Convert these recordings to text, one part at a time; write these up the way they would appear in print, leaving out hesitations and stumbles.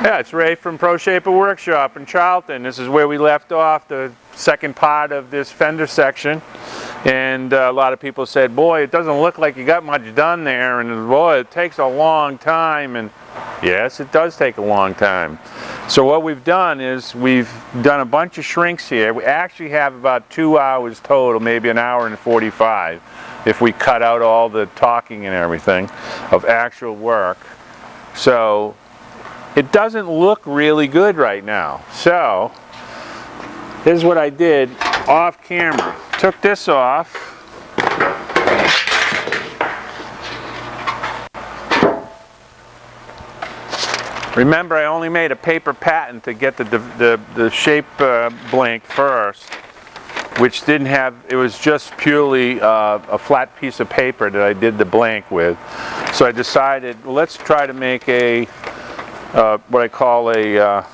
Yeah, it's Ray from Pro Shaper Workshop in Charlton. This is where we left off, the second part of this fender section. And a lot of people said, boy, it doesn't look like you got much done there, and boy, it takes a long time. And yes, it does take a long time. So what we've done is we've done a bunch of shrinks here. We actually have about 2 hours total, maybe an hour and 45, if we cut out all the talking and everything of actual work. So it doesn't look really good right now. So here's what I did off camera. Took this off. Remember, I only made a paper patent to get the shape blank first, which didn't have, it was just purely a flat piece of paper that I did the blank with. So I decided, well, let's try to make a what I call a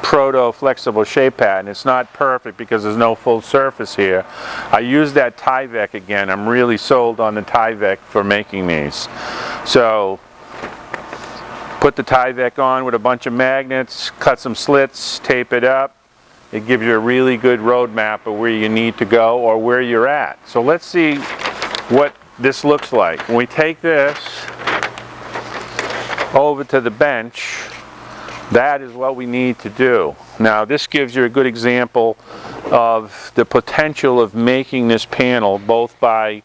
Proto flexible shape pattern. It's not perfect because there's no full surface here. I used that Tyvek again. I'm really sold on the Tyvek for making these. So put the Tyvek on with a bunch of magnets, cut some slits, tape it up. It gives you a really good road map of where you need to go or where you're at. So let's see what this looks like. When we take this over to the bench, that is what we need to do. Now this gives you a good example of the potential of making this panel both by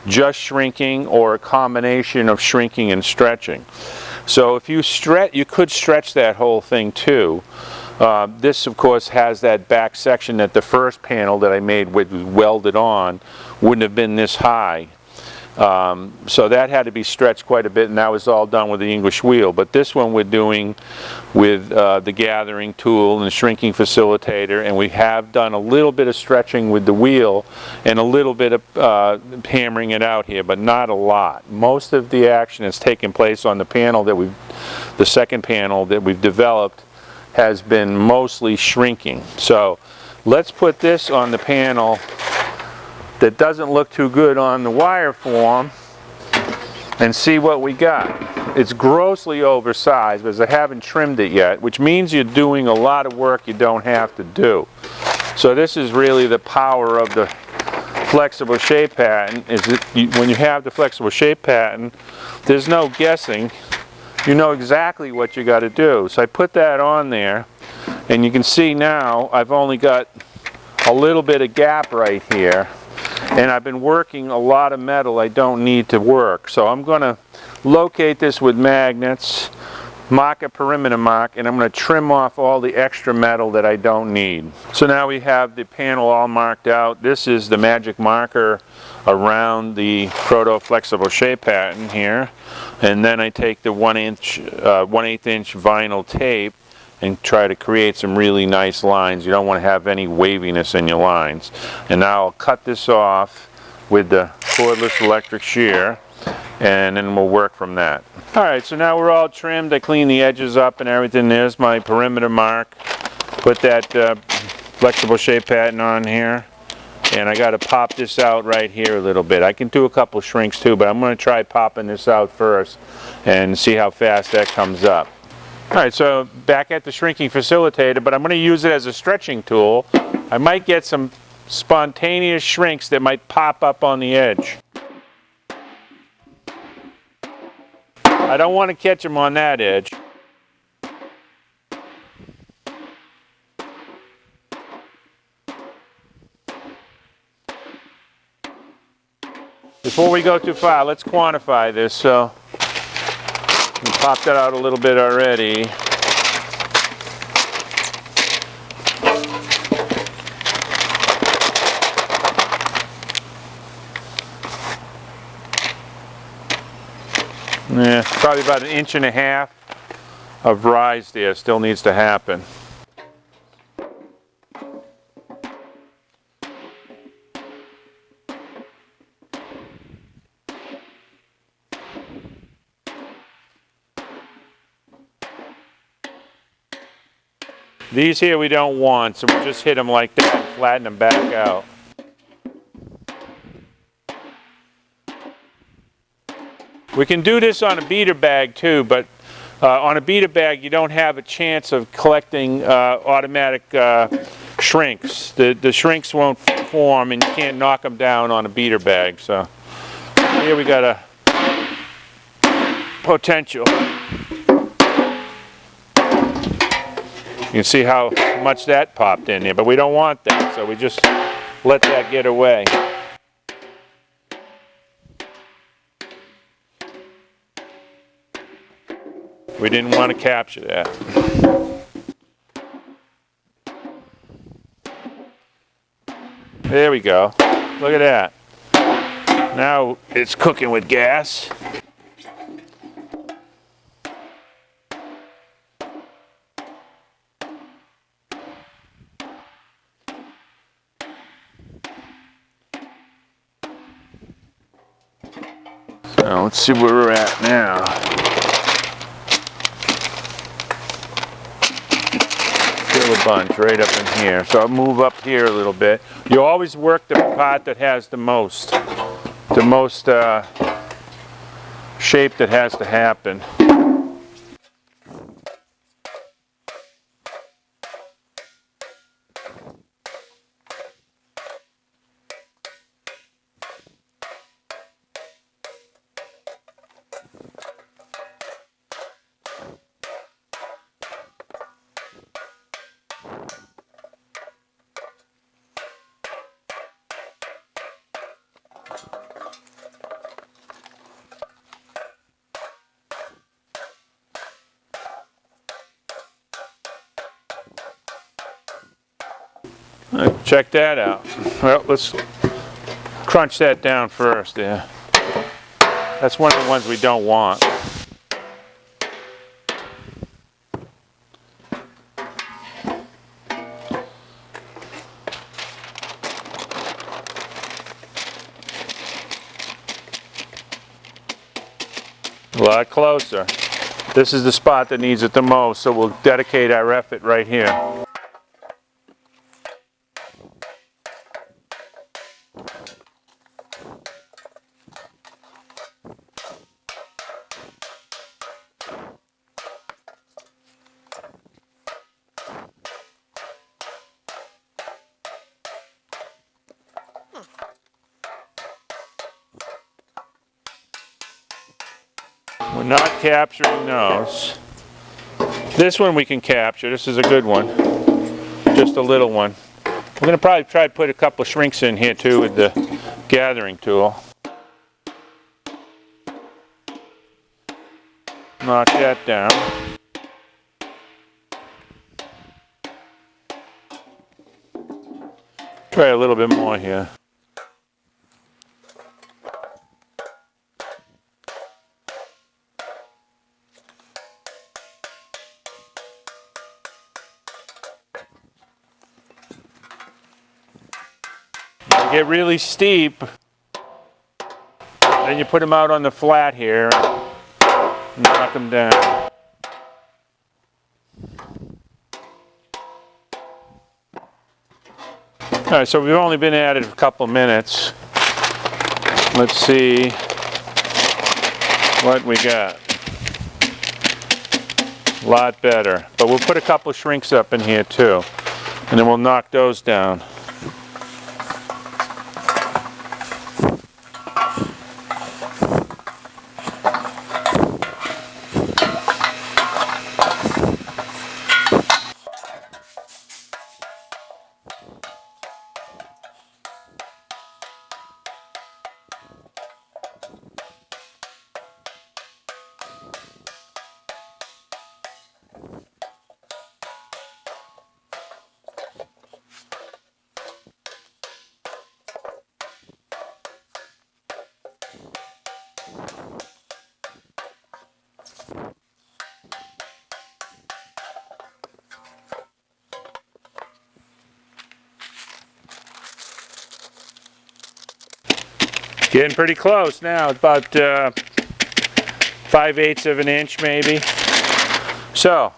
just shrinking or a combination of shrinking and stretching. So if you stretch, you could stretch that whole thing too. This of course has that back section that the first panel that I made with welded on wouldn't have been this high. So that had to be stretched quite a bit, and that was all done with the English wheel. But this one we're doing with the gathering tool and the shrinking facilitator, and we have done a little bit of stretching with the wheel and a little bit of hammering it out here, but not a lot. Most of the action that's taken place on the panel that the second panel that we've developed has been mostly shrinking. So let's put this on the panel that doesn't look too good on the wireform and see what we got. It's grossly oversized because I haven't trimmed it yet, which means you're doing a lot of work you don't have to do. So this is really the power of the flexible shape pattern, is that when you have the flexible shape pattern, there's no guessing. You know exactly what you got to do. So I put that on there, and you can see now I've only got a little bit of gap right here. And I've been working a lot of metal I don't need to work. So I'm going to locate this with magnets, mark a perimeter mark, and I'm going to trim off all the extra metal that I don't need. So now we have the panel all marked out. This is the magic marker around the Proto flexible shape pattern here. And then I take the 1/8 inch vinyl tape and try to create some really nice lines. You don't want to have any waviness in your lines. And now I'll cut this off with the cordless electric shear, and then we'll work from that. Alright, so now we're all trimmed. I cleaned the edges up and everything. There's my perimeter mark. Put that flexible shape pattern on here. And I got to pop this out right here a little bit. I can do a couple shrinks too, but I'm going to try popping this out first and see how fast that comes up. Alright, so back at the shrinking facilitator, but I'm going to use it as a stretching tool. I might get some spontaneous shrinks that might pop up on the edge. I don't want to catch them on that edge. Before we go too far, let's quantify this. So we popped that out a little bit already. Yeah, probably about 1.5 inches of rise there. Still needs to happen. These here we don't want, so we'll just hit them like that and flatten them back out. We can do this on a beater bag too, but On a beater bag, you don't have a chance of collecting automatic shrinks. The shrinks won't form, and you can't knock them down on a beater bag. So here we got a potential. You can see how much that popped in there, but we don't want that, so we just let that get away. We didn't want to capture that. There we go. Look at that. Now it's cooking with gas. So let's see where we're at now. Still a bunch right up in here. So I'll move up here a little bit. You always work the part that has the most shape that has to happen. Check that out. Well, let's crunch that down first. Yeah, that's one of the ones we don't want. A lot closer. This is the spot that needs it the most, so we'll dedicate our effort right here. We're not capturing those. This one we can capture. This is a good one. Just a little one. We're going to probably try to put a couple of shrinks in here too with the gathering tool. Knock that down. Try a little bit more here. Get really steep, then you put them out on the flat here and knock them down. Alright, so we've only been at it a couple minutes. Let's see what we got. A lot better, but we'll put a couple of shrinks up in here too, and then we'll knock those down. Getting pretty close now, about 5/8 of an inch maybe. So,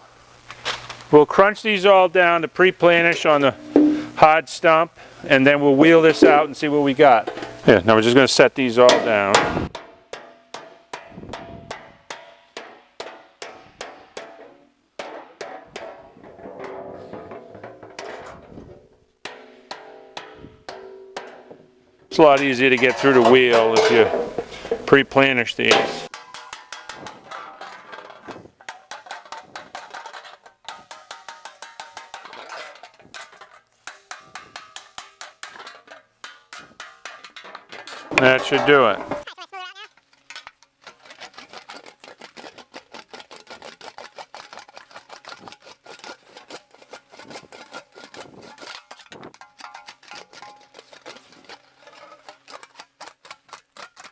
we'll crunch these all down to pre-planish on the hard stump, and then we'll wheel this out and see what we got. Yeah, now we're just going to set these all down. It's a lot easier to get through the wheel if you pre-planish these. That should do it.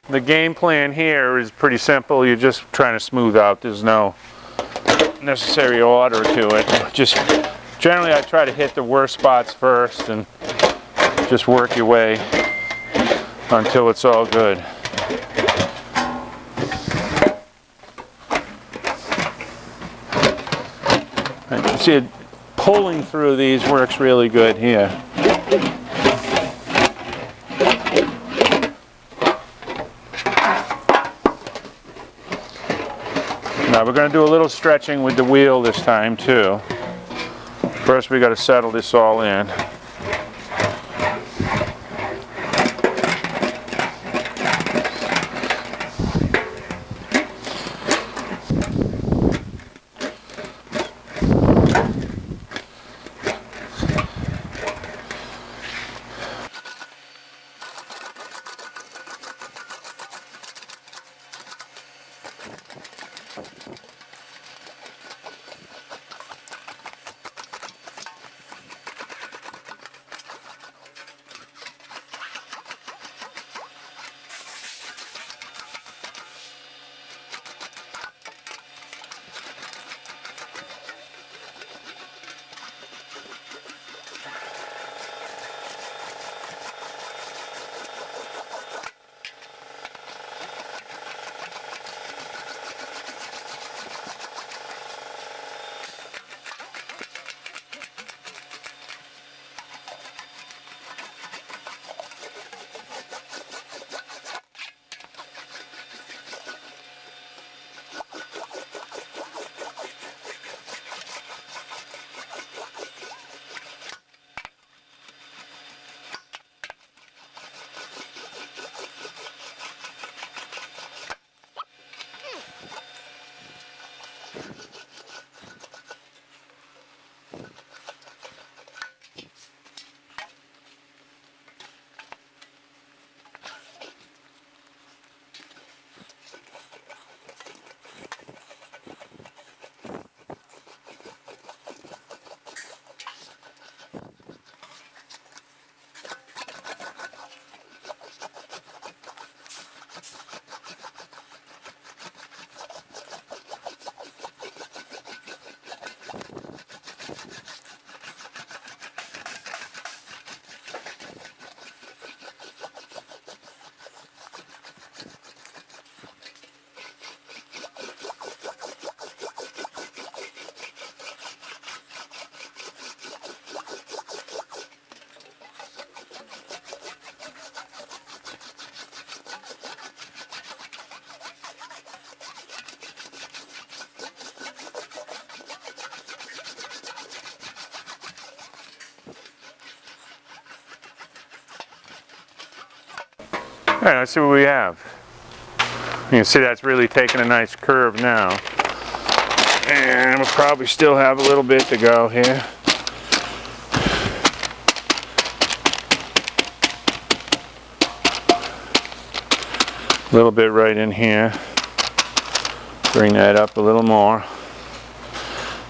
The game plan here is pretty simple. You're just trying to smooth out. There's no necessary order to it. Just generally I try to hit the worst spots first and just work your way until it's all good. And you see it, pulling through these works really good here. Now we're going to do a little stretching with the wheel this time too. First we got to settle this all in. All right, let's see what we have. You can see that's really taking a nice curve now. And we'll probably still have a little bit to go here. A little bit right in here. Bring that up a little more.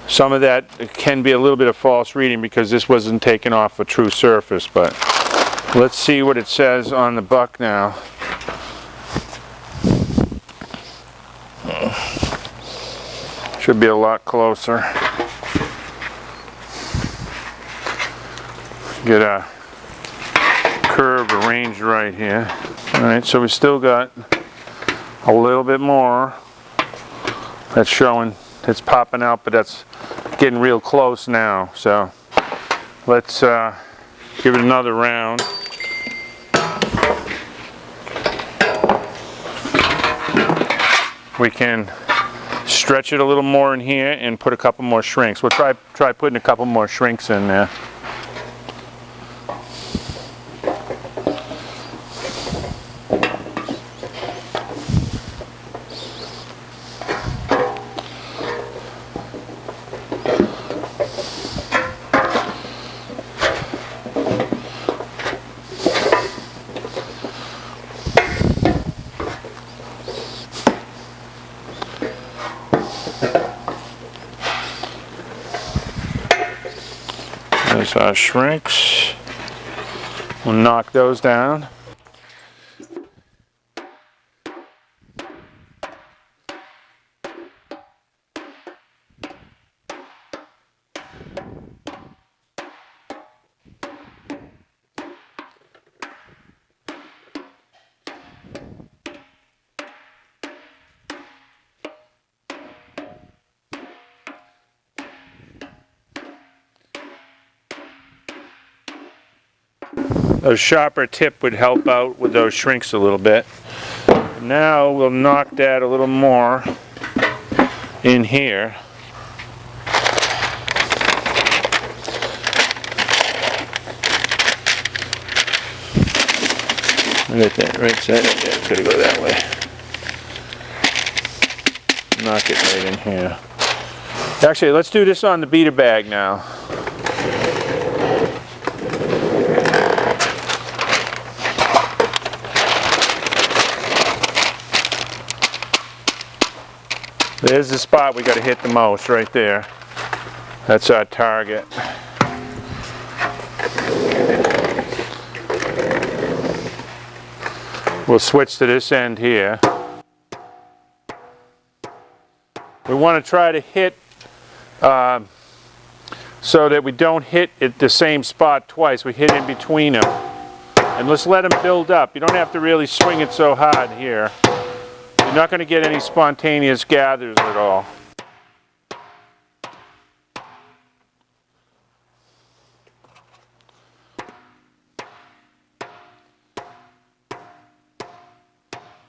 Some of that can be a little bit of false reading because this wasn't taken off a true surface, but let's see what it says on the buck now. Should be a lot closer. Get a curve arranged right here. Alright, so we still got a little bit more. That's showing, it's popping out, but that's getting real close now. So let's give it another round. We can stretch it a little more in here and put a couple more shrinks. We'll try putting a couple more shrinks in there. So our shrinks, we'll knock those down. A sharper tip would help out with those shrinks a little bit. Now we'll knock that a little more in here. Look at that, right side. Yeah, it's gotta go that way. Knock it right in here. Actually, let's do this on the beater bag now. There's the spot we got to hit the most, right there. That's our target. We'll switch to this end here. We want to try to hit so that we don't hit at the same spot twice. We hit in between them. And let's let them build up. You don't have to really swing it so hard here. You're not going to get any spontaneous gathers at all.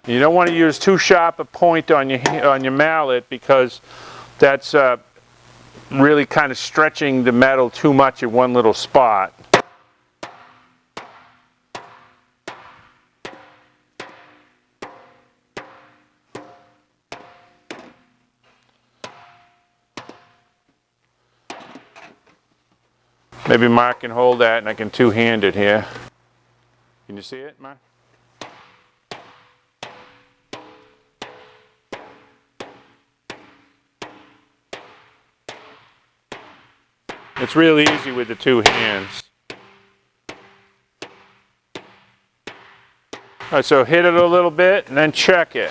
You don't want to use too sharp a point on your mallet, because that's really kind of stretching the metal too much in one little spot. Maybe Mark can hold that and I can two-hand it here. Can you see it, Mark? It's real easy with the two hands. All right, so hit it a little bit and then check it.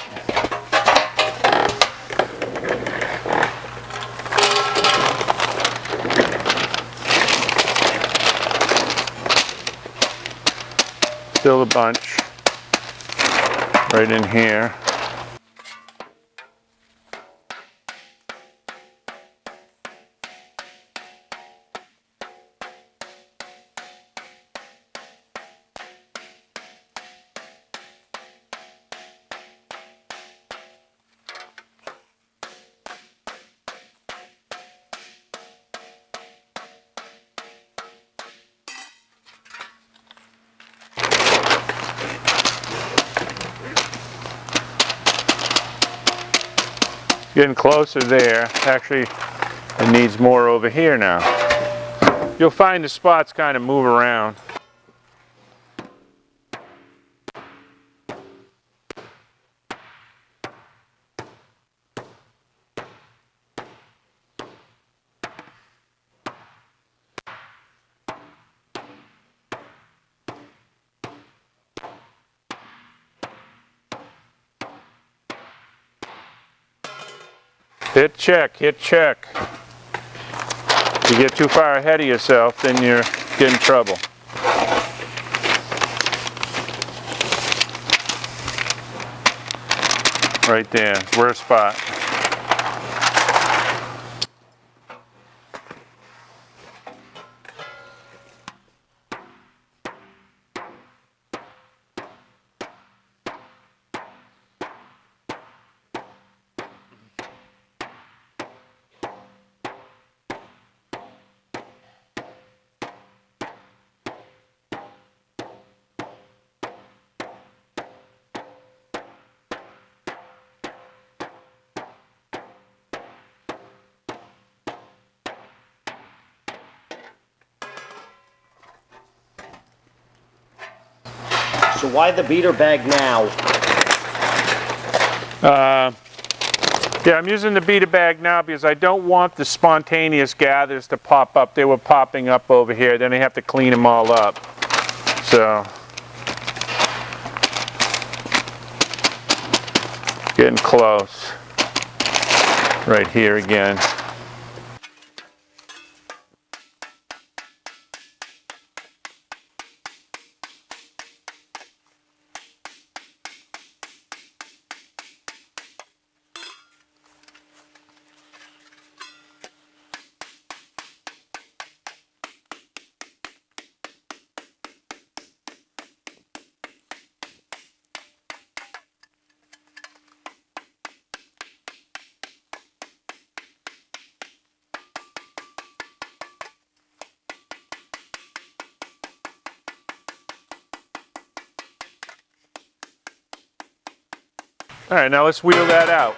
Still a bunch right in here. Getting closer there. Actually, it needs more over here now. You'll find the spots kind of move around. Hit check, hit check. If you get too far ahead of yourself, then you're getting trouble. Right there, worst spot. So why the beater bag now? Yeah, I'm using the beater bag now because I don't want the spontaneous gathers to pop up. They were popping up over here. Then I have to clean them all up. So, getting close. Right here again. All right, now let's wheel that out.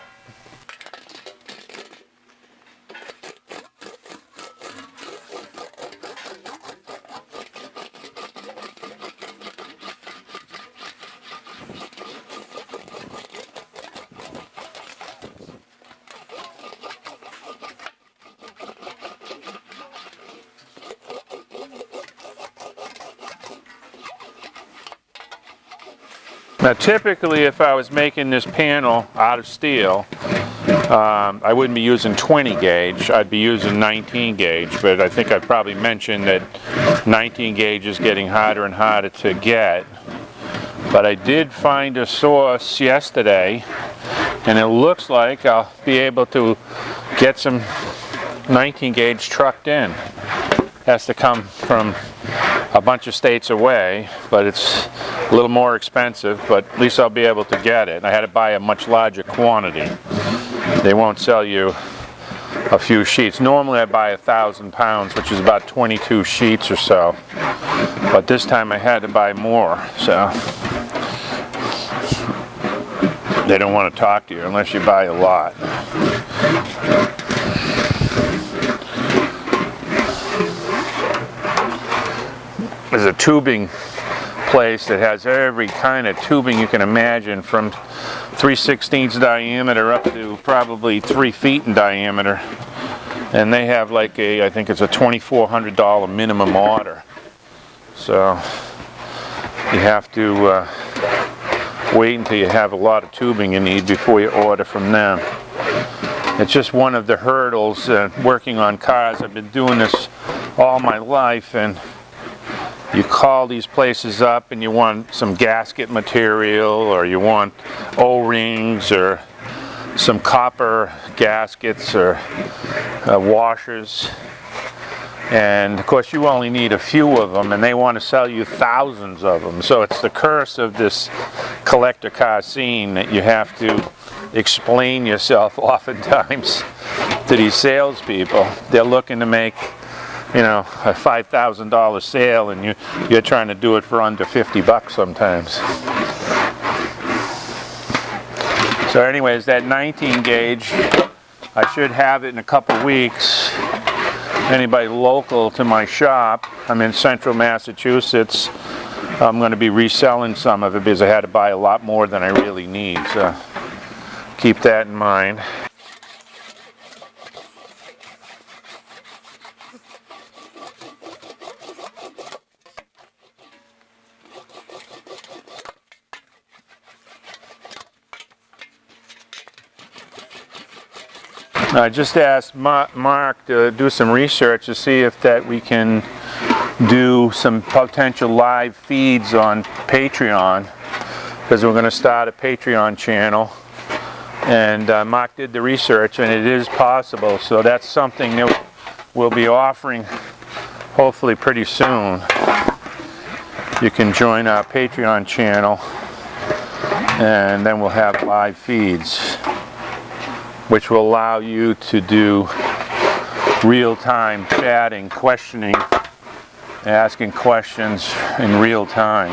Now typically if I was making this panel out of steel, I wouldn't be using 20 gauge, I'd be using 19 gauge, but I think I probably mentioned that 19 gauge is getting harder and harder to get. But I did find a source yesterday, and it looks like I'll be able to get some 19 gauge trucked in. Has to come from a bunch of states away, but it's a little more expensive, but at least I'll be able to get it. I had to buy a much larger quantity. They won't sell you a few sheets. Normally I buy 1,000 pounds, which is about 22 sheets or so, but this time I had to buy more, so they don't want to talk to you unless you buy a lot. There's a tubing place that has every kind of tubing you can imagine, from 3/16 diameter up to probably 3 feet in diameter, and they have like a, I think it's a $2,400 minimum order, so you have to wait until you have a lot of tubing you need before you order from them. It's just one of the hurdles working on cars. I've been doing this all my life, and you call these places up and you want some gasket material, or you want O-rings or some copper gaskets or washers, and of course you only need a few of them, and they want to sell you thousands of them. So it's the curse of this collector car scene that you have to explain yourself oftentimes to these salespeople. They're looking to make, you know, a $5,000 sale, and you're trying to do it for under 50 bucks sometimes. So anyways, that 19 gauge, I should have it in a couple weeks. Anybody local to my shop, I'm in central Massachusetts, I'm going to be reselling some of it because I had to buy a lot more than I really need, so keep that in mind. I just asked Mark to do some research to see if that we can do some potential live feeds on Patreon, because we're going to start a Patreon channel, and Mark did the research and it is possible, so that's something that we'll be offering hopefully pretty soon. You can join our Patreon channel and then we'll have live feeds, which will allow you to do real-time chatting, questioning, asking questions in real time.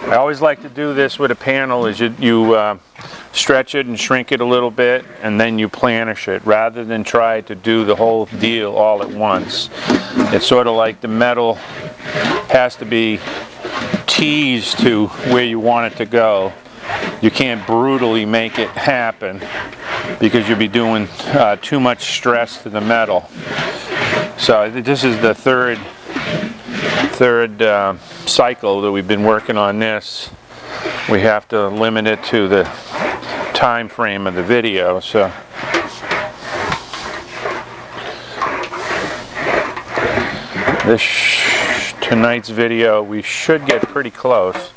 I always like to do this with a panel, is you stretch it and shrink it a little bit, and then you planish it, rather than try to do the whole deal all at once. It's sort of like the metal has to be teased to where you want it to go. You can't brutally make it happen because you'll be doing too much stress to the metal. So this is the third cycle that we've been working on this. We have to limit it to the time frame of the video. So tonight's video, we should get pretty close.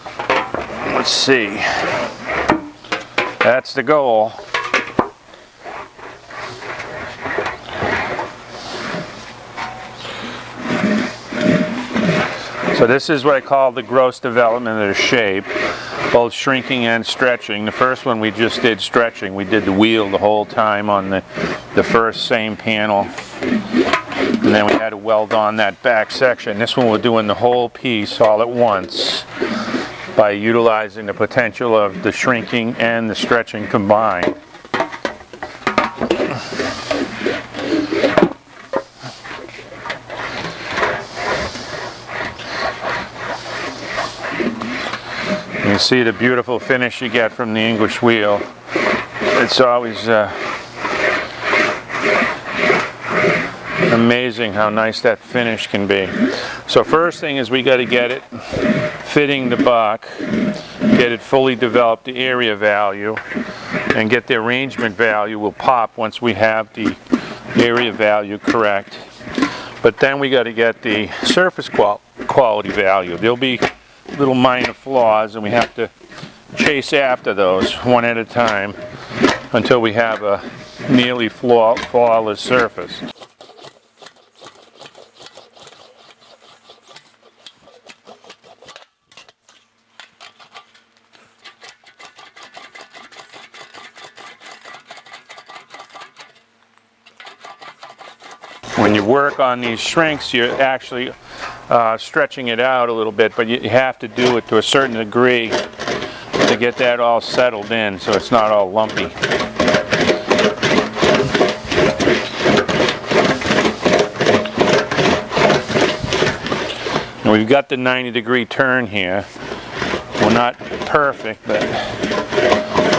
Let's see. That's the goal. So this is what I call the gross development of the shape, both shrinking and stretching. The first one we just did stretching. We did the wheel the whole time on the first same panel. And then we had to weld on that back section. This one we're doing the whole piece all at once by utilizing the potential of the shrinking and the stretching combined. You see the beautiful finish you get from the English wheel. It's always amazing how nice that finish can be. So first thing is we got to get it fitting the buck, get it fully developed, the area value, and get the arrangement value will pop once we have the area value correct. But then we got to get the surface quality value. There'll be little minor flaws, and we have to chase after those one at a time until we have a nearly flawless surface. When you work on these shrinks, you're actually stretching it out a little bit, but you have to do it to a certain degree to get that all settled in so it's not all lumpy. And we've got the 90-degree turn here. We're not perfect, but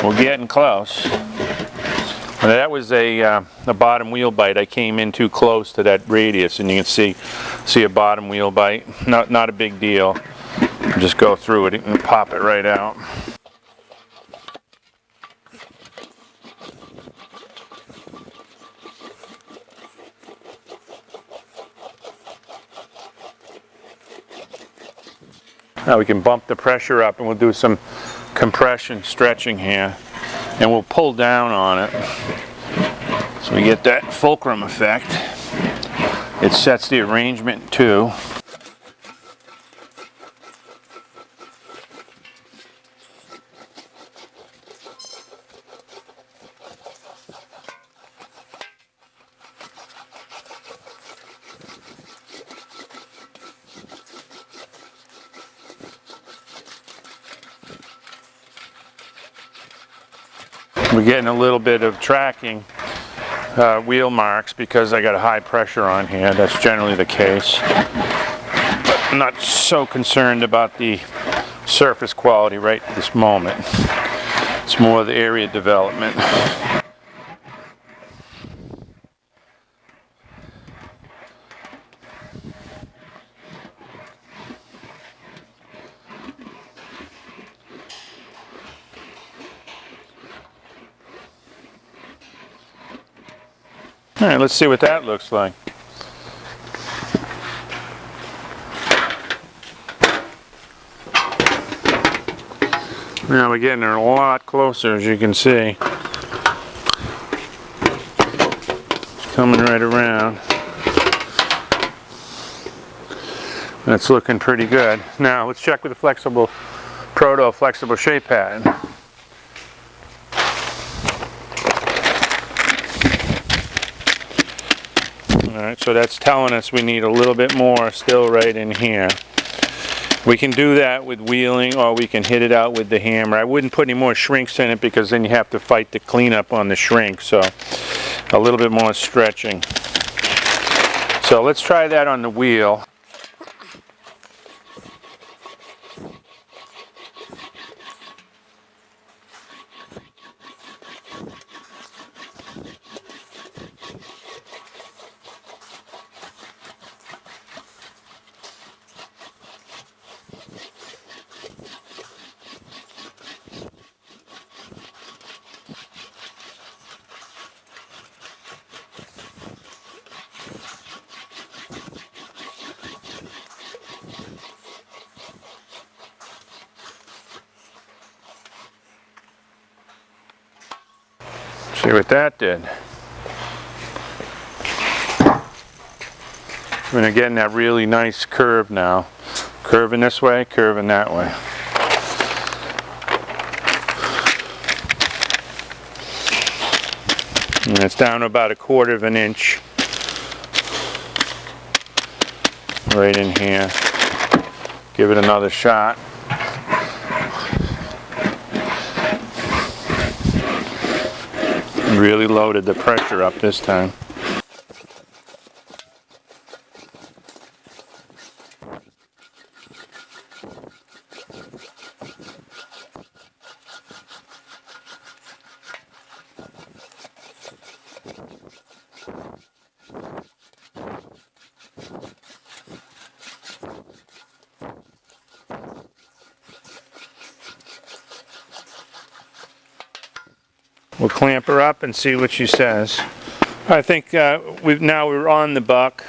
we're getting close. And that was a bottom wheel bite. I came in too close to that radius, and you can see a bottom wheel bite. Not a big deal. Just go through it and pop it right out. Now we can bump the pressure up, and we'll do some compression stretching here. And we'll pull down on it so we get that fulcrum effect. It sets the arrangement too. We're getting a little bit of tracking wheel marks because I got a high pressure on here. That's generally the case. But I'm not so concerned about the surface quality right at this moment. It's more the area development. All right, let's see what that looks like. Now we're getting a lot closer, as you can see. It's coming right around. That's looking pretty good. Now let's check with the flexible Proto flexible shape pattern. Alright, so that's telling us we need a little bit more still right in here. We can do that with wheeling, or we can hit it out with the hammer. I wouldn't put any more shrinks in it because then you have to fight the cleanup on the shrink, so a little bit more stretching. So let's try that on the wheel. See what that did. We're getting that really nice curve now. Curving this way, curving that way. And it's down to about 1/4 of an inch. Right in here. Give it another shot. Really loaded the pressure up this time. We'll clamp her up and see what she says. I think we're on the buck.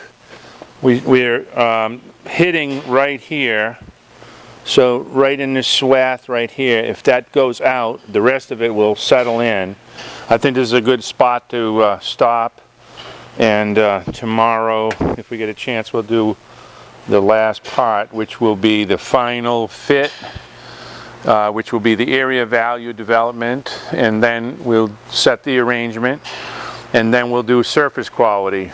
We're hitting right here. So right in this swath right here, if that goes out, the rest of it will settle in. I think this is a good spot to stop. And tomorrow, if we get a chance, we'll do the last part, which will be the final fit. Which will be the area value development, and then we'll set the arrangement, and then we'll do surface quality.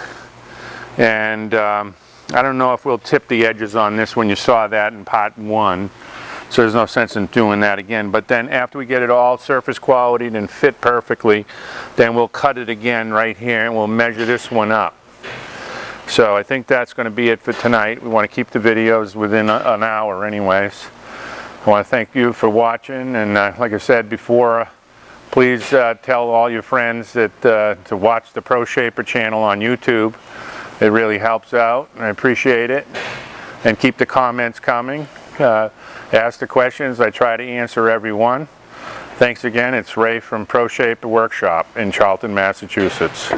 And I don't know if we'll tip the edges on this one. You saw that in part 1, so there's no sense in doing that again. But then after we get it all surface quality and fit perfectly, then we'll cut it again right here and we'll measure this one up. So I think that's going to be it for tonight. We want to keep the videos within an hour anyways. I want to thank you for watching, and like I said before, please tell all your friends that to watch the Pro Shaper channel on YouTube. It really helps out, and I appreciate it. And keep the comments coming. Ask the questions. I try to answer every one. Thanks again. It's Ray from Pro Shaper Workshop in Charlton, Massachusetts.